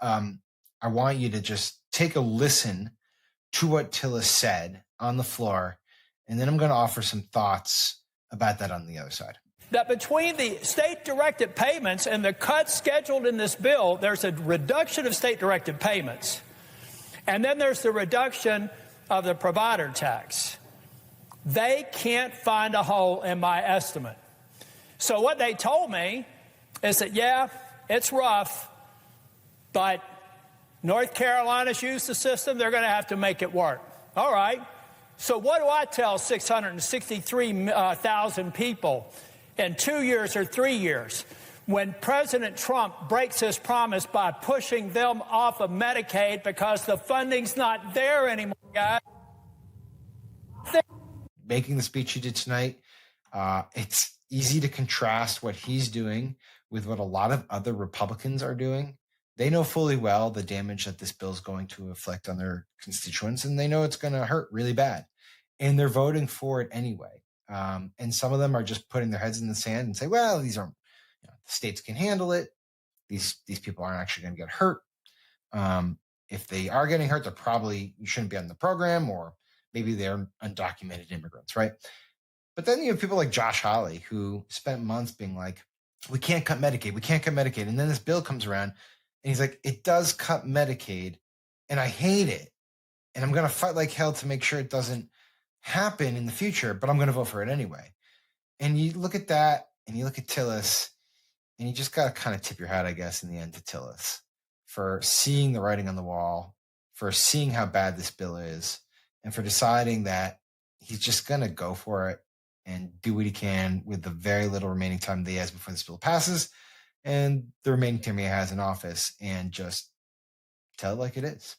I want you to just take a listen to what Tillis said on the floor, and then I'm going to offer some thoughts about that on the other side. That between the state-directed payments and the cuts scheduled in this bill, there's a reduction of state-directed payments. And then there's the reduction of the provider tax. They can't find a hole in my estimate. So what they told me is that, yeah, it's rough, but North Carolina's used the system. They're going to have to make it work. All right. So what do I tell 663,000 people in 2 years or 3 years when President Trump breaks his promise by pushing them off of Medicaid because the funding's not there anymore, guys? Making the speech he did tonight, it's easy to contrast what he's doing with what a lot of other Republicans are doing. They know fully well the damage that this bill is going to inflict on their constituents, and they know it's going to hurt really bad. And they're voting for it anyway. And some of them are just putting their heads in the sand and say, well, these aren't, the states can handle it. These people aren't actually going to get hurt. If they are getting hurt, you shouldn't be on the program, or maybe they're undocumented immigrants, right? But then you have people like Josh Hawley, who spent months being like, we can't cut Medicaid. We can't cut Medicaid. And then this bill comes around and he's like, it does cut Medicaid and I hate it. And I'm going to fight like hell to make sure it doesn't happen in the future, but I'm going to vote for it anyway. And you look at that and you look at Tillis and you just got to kind of tip your hat, I guess, in the end to Tillis for seeing the writing on the wall, for seeing how bad this bill is, and for deciding that he's just going to go for it and do what he can with the very little remaining time that he has before this bill passes and the remaining time he has in office, and just tell it like it is.